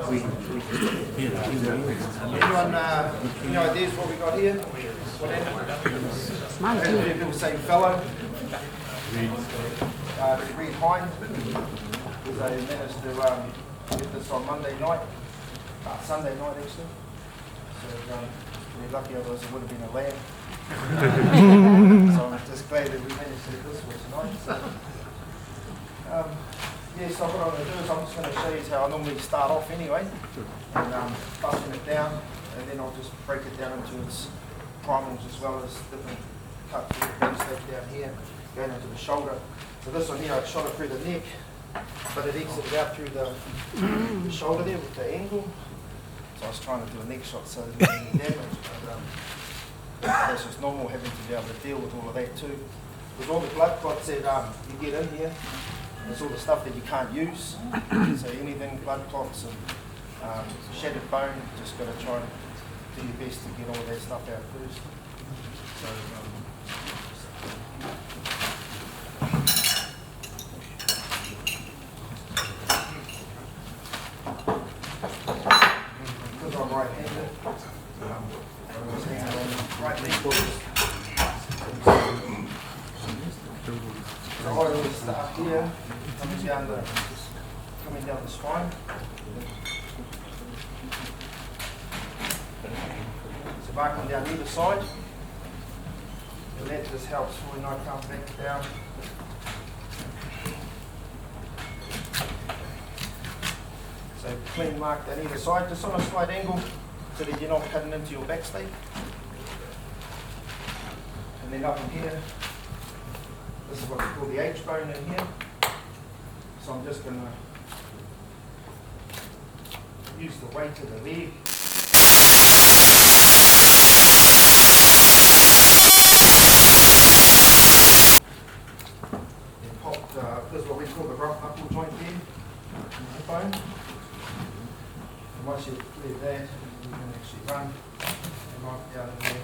Anyone, any ideas what we got here? People say fellow. Reed Hine, because they managed to get this on Monday night, Sunday night actually. So we're lucky, otherwise it would have been a lamb. So I'm just glad that we managed to get this one tonight. So, yeah, so what I'm going to do is I'm just going to show you how I normally start off anyway, and busting it down, and then I'll just break it down into its primals as well as different cuts of the base down here, going into the shoulder. So this one here, I shot it through the neck, but it exited out through the shoulder there with the angle. So I was trying to do a neck shot so there wasn't any damage, but that's just normal having to be able to deal with all of that too. With all the blood clots that you get in here, it's all the stuff that you can't use. So anything, blood clots and shattered bone, you just got to try and do your best to get all of that stuff out first. So, because I'm right-handed, I'm just hanging on right leg first. So I always start here, coming down the spine. So marking down either side, and that just helps when I come back down. So clean mark down either side, just on a slight angle, so that you're not cutting into your back stake. And then up in here, this is what we call the H bone in here. So I'm just going to use the weight of the leg. And pop, this is what we call the rough knuckle joint there, in the bone. And once you've cleared that, you can actually run and mark down in there.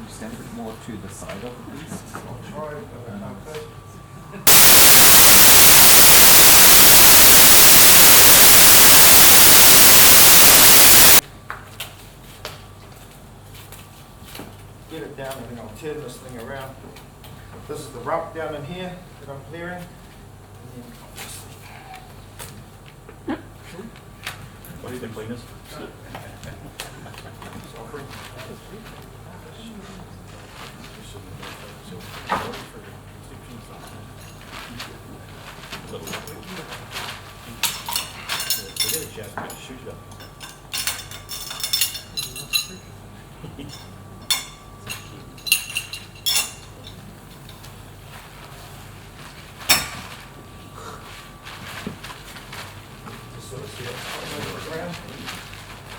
Stand it more to the side of the piece. I'll try, but I can't fit. Get it down and then I'll turn this thing around. This is the rump down in here that I'm clearing. What do you think, cleanest?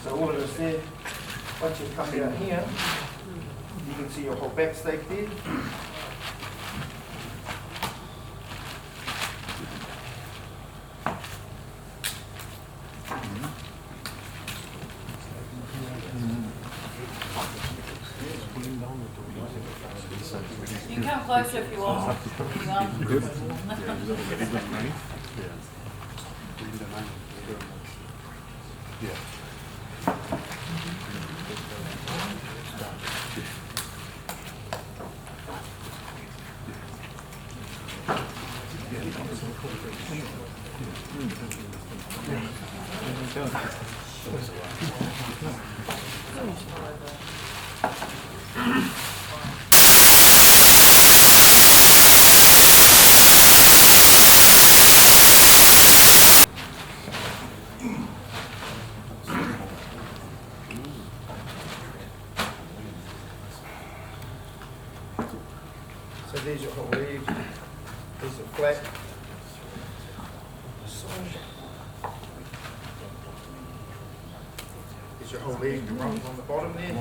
So all of this there, once you come down here, you can see your whole back stake there. You can come closer if you want. Good. Yeah. So there's your whole leg, these are flat. There's your whole leg, the rump on the bottom there.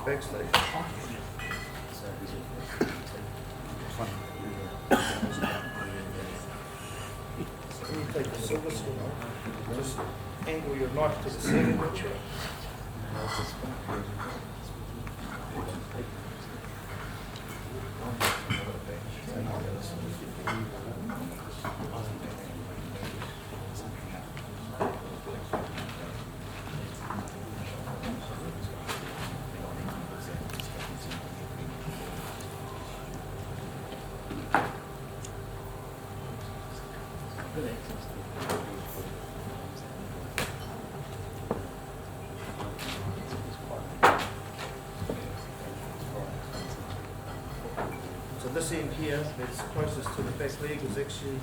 Backstage. When you take the silver skin off, just angle your knife to the ceiling picture. So this end here, that's closest to the back leg, is actually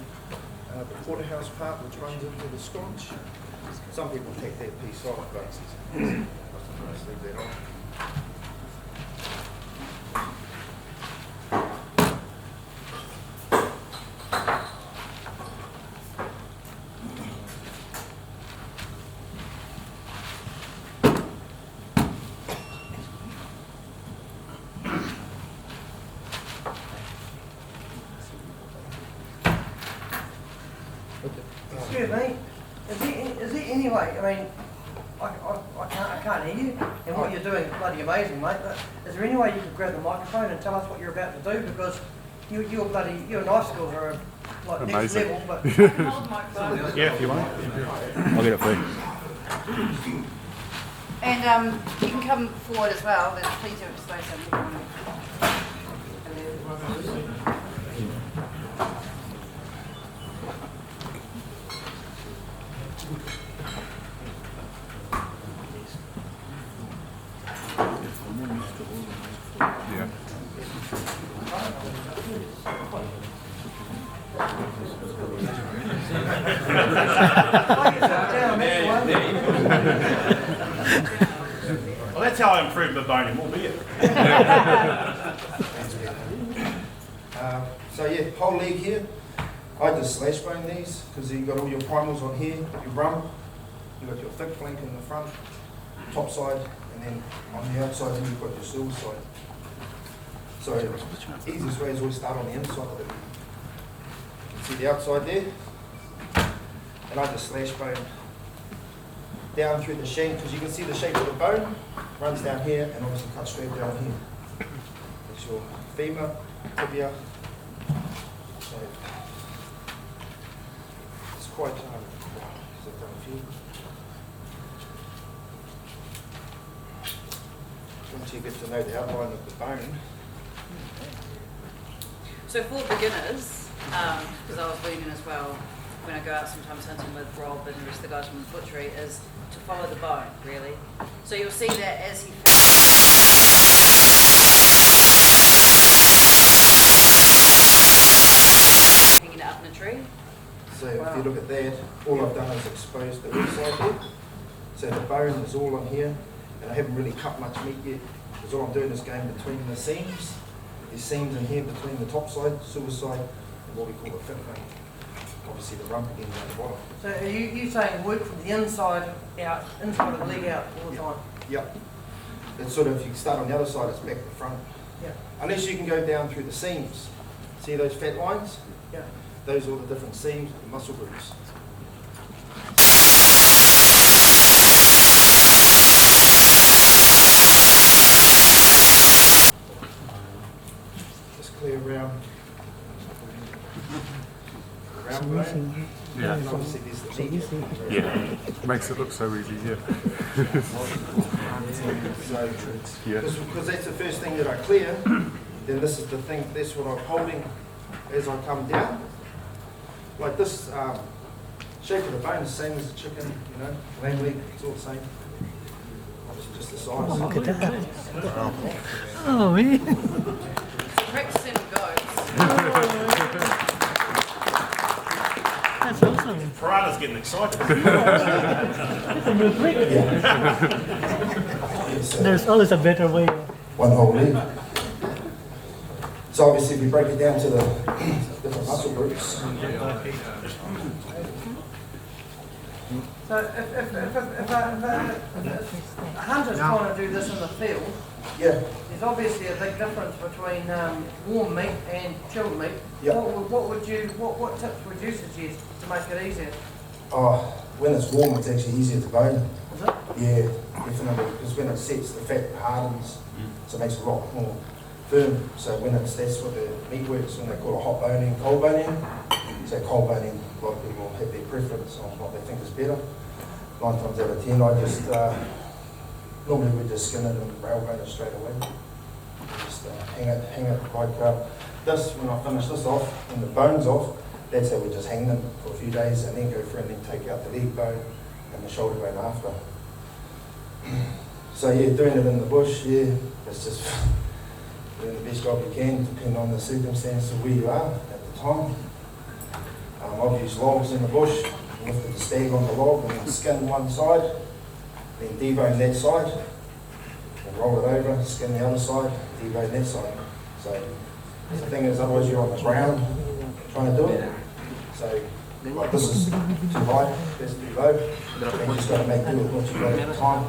the porterhouse part which runs into the sconce. Some people take that piece off, but I just leave that on. Excuse me, is there any way, I mean, I can't hear you, and what you're doing is bloody amazing, mate, but is there any way you could grab the microphone and tell us what you're about to do, because your knife skills are like next Amazing. level, but Hold the microphone. Yeah, if you want. I'll get it for you. And you can come forward as well. There's plenty of space over here. Yeah. Well, that's how I improved my bone in more beer. So yeah, whole leg here, I just slash bone these because you've got all your primals on here, your rum, you've got your thick flank in the front, top side, and then on the outside then you've got your silver side. So easiest way is always start on the inside of it. You can see the outside there, and I just slash bone down through the shank because you can see the shape of the bone runs down here and obviously cuts straight down here. That's your femur, tibia. So it's quite I've done a few. Once you get to know the outline of the bone. So for beginners, because I was learning as well, when I go out sometimes hunting with Rob and the rest of the guys from the butchery, is to follow the bone, really. So you'll see that as he hanging it up in a tree. So if you look at that, all I've done is expose the inside there. So the bone is all on here, and I haven't really cut much meat yet, because all I'm doing is going between the seams. There's seams in here between the top side, silver side, and what we call the fit bone. Obviously the rump again down the bottom. so are you saying work from the inside out, inside of the leg out all the time? Yep. It's sort of, if you start on the other side, it's back to front. Yeah, Unless you can go down through the seams. See those fat lines? yeah. Those are all the different seams, the muscle groups. Just clear around bone. Yeah. And obviously there's the meat. Yeah. Makes it look so easy, yeah. So, Yeah. because that's the first thing that I clear, then this is the thing, that's what I'm holding as I come down. Like this shape of the bone is the same as the chicken, you know, lamb leg, it's all the same. Obviously just the size. Look at that. Oh, man. Practicing with goats. That's awesome. Parada's getting excited. That's a real trick. It's, There's always a better way. one whole leg. So obviously if we break it down to the different muscle groups, So if a hunter's trying to do this in the field, Yeah, there's obviously a big difference between warm meat and chilled meat. Yeah. What tips would you suggest to make it easier? oh, when it's warm, it's actually easier to bone. Is it? Yeah, definitely, because when it sets, the fat hardens, so it makes it a lot more firm. So that's what the meat works, when they call it hot boning, cold boning. So cold boning, a lot of people have their preference on what they think is better. 9 times out of 10, I just, normally we just skin it and rail bone it straight away. Just hang it like this, when I finish this off, and the bone's off, that's how we just hang them for a few days and then go through and then take out the leg bone and the shoulder bone after. So yeah, doing it in the bush, yeah, it's just doing the best job you can, depending on the circumstances of where you are at the time. I've used logs in the bush, lifted the stag on the log and then skin one side, then debone that side, and roll it over, skin the other side, debone that side. So the thing is, otherwise you're on the ground trying to do it. So like this is too high, that's too low. You just got to make do with what you got at the time.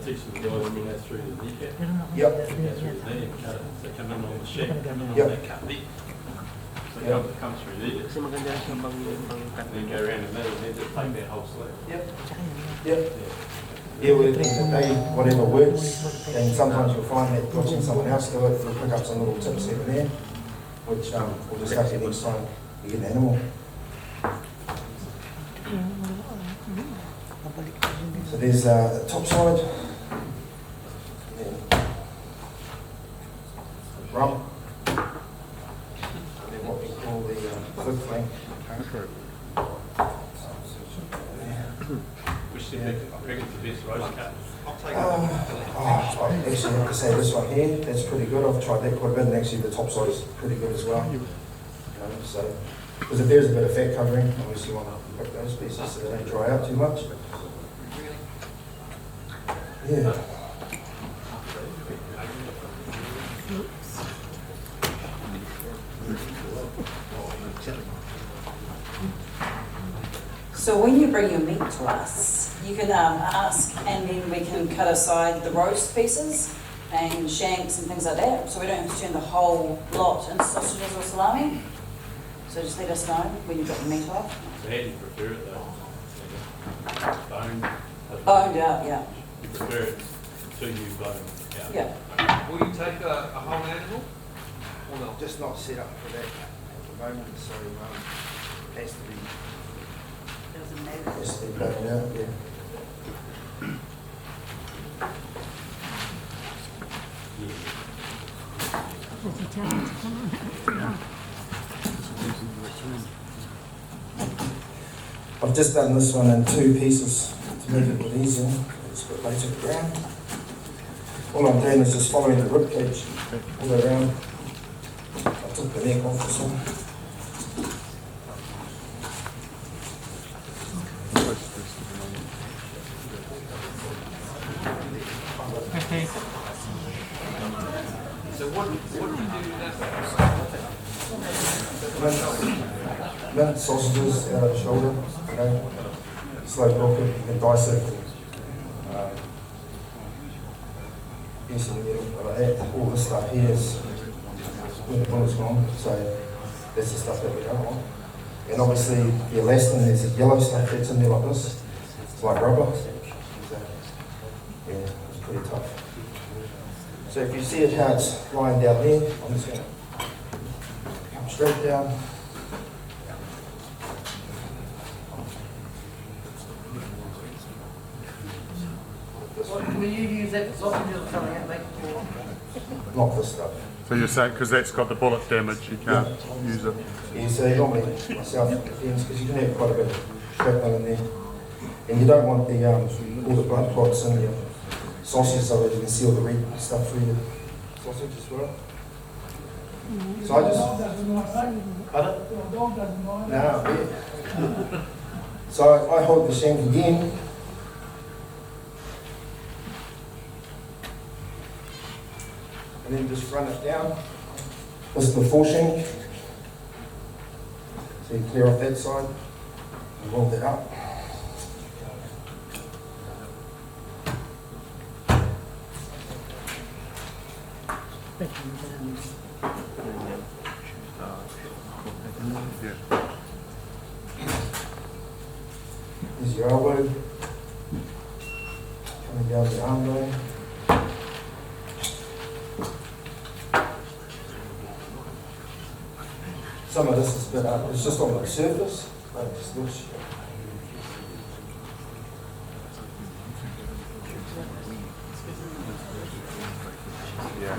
Teaching the guys when that's through the kneecap. Yep. Through the knee and cut it. They come in on the sheet, come in on Yep. that cut deep. So Yep. it comes through there. Then go around the middle and then just take that whole slab. Yep. Yep. Yeah, well, at the end of the day, whatever works, and sometimes you'll find that watching someone else do it, you'll pick up some little tips here and there, which will just help you next time you get an animal. So there's the top side, and then rump, and then what we call the foot flank. Which do you reckon's the best roast cut? I actually have to say this one here, that's pretty good. I've tried that quite a bit, and actually the top side is pretty good as well. So, because if there's a bit of fat covering, obviously you want to pick those pieces so they don't dry out too much. Yeah. So when you bring your meat to us, you can ask, and then we can cut aside the roast pieces and shanks and things like that, so we don't have to turn the whole lot into sausages or salami. So just let us know when you drop the meat off. So how do you prefer it though? Bone? Boned out, yeah. You prefer it to you bone out? Yeah. Will you take a whole animal or not? Just not set up for that at the moment, so it has to be. Doesn't matter. Yes, they bone out, yeah. I've just done this one in 2 pieces to make it a bit easier. It's a bit low to the ground. All I'm doing is just following the rib cage all the way around. I took the neck off this one. Okay. So what do you do with that? Mint sausages out of the shoulder, you know, slow cook it, you can dice it. Yes, and you like that. All this stuff here is when the bullet's gone, so that's the stuff that we don't want. And obviously the elastin, there's a yellow stuff that's in there like this. It's like rubber. So, yeah, it's pretty tough. So if you see it how it's lying down there, I'm just going to come straight down. Will you use that for sausages or something that makes it more? Not this stuff. So you're saying because that's got the bullet damage, you can't use it. Yeah, so normally myself it depends because you can have quite a bit of shrapnel in there, and you don't want the all the blood clots in your sausage so that you can see all the red stuff through your sausage as well. So I just pardon? No, yeah. So I hold the shank again. And then just run it down. This is the foreshank. So you clear off that side. Roll that up. Yeah. Here's your elbow. Coming down the arm bone. Some of this is a bit up, it's just on the surface, but it just looks. Yeah.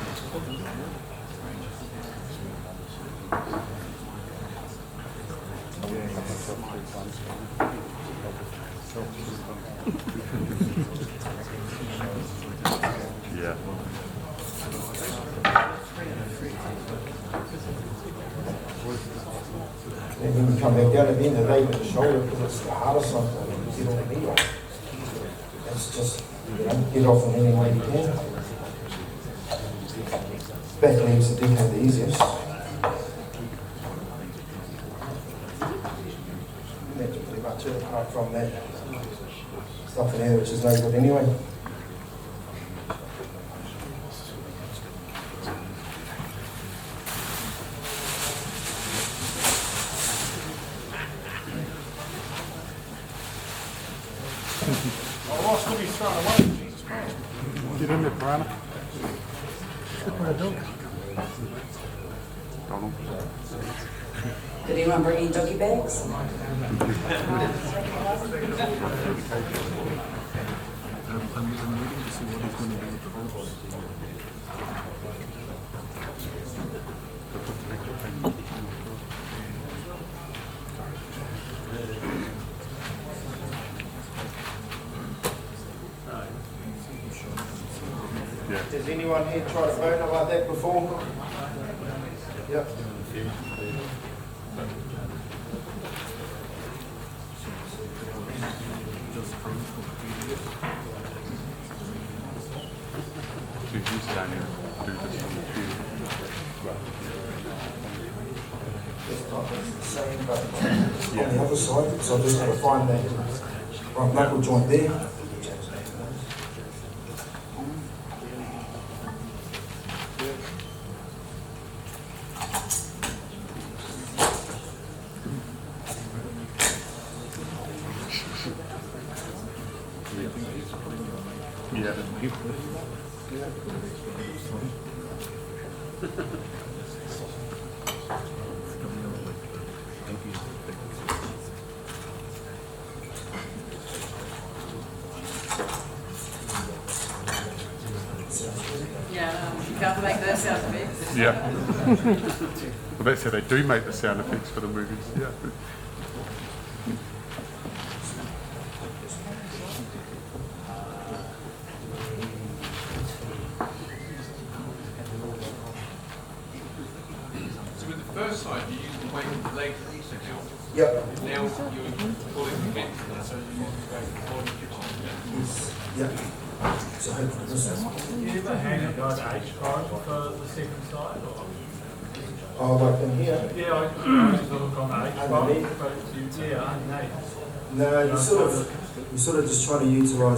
Yeah. And then you come back down at the end of the day with the shoulder, because it's the hardest something, you get on the knee off. It's just, you know, get off in any way you can. Back legs are definitely the easiest. That's pretty much it, apart from that stuff in there, which is no good anyway. Oh, Ross could be thrown away. Jesus Christ. Get in there, Piranha. Donald. Did anyone bring any doggy bags? Yeah. Has anyone here tried a boner like that before? Yep. So you stand here, do this on the computer. It's the same, but on the other side, so I just got to find that right knuckle joint there. Yeah. Yeah, you can't make those sound effects. Yeah. Well, that's how they do make the sound effects for the movies. Yeah. So with the first side, you use the weight of the leg to count. Yep. Now you're pulling against that, so you want to go forward and Yep. So hopefully this is. Do you ever hang it like H card for the second side or? Oh, like in here? Yeah, I used to look on the H card, Underneath? but yeah, underneath. No, you sort of just try to utilise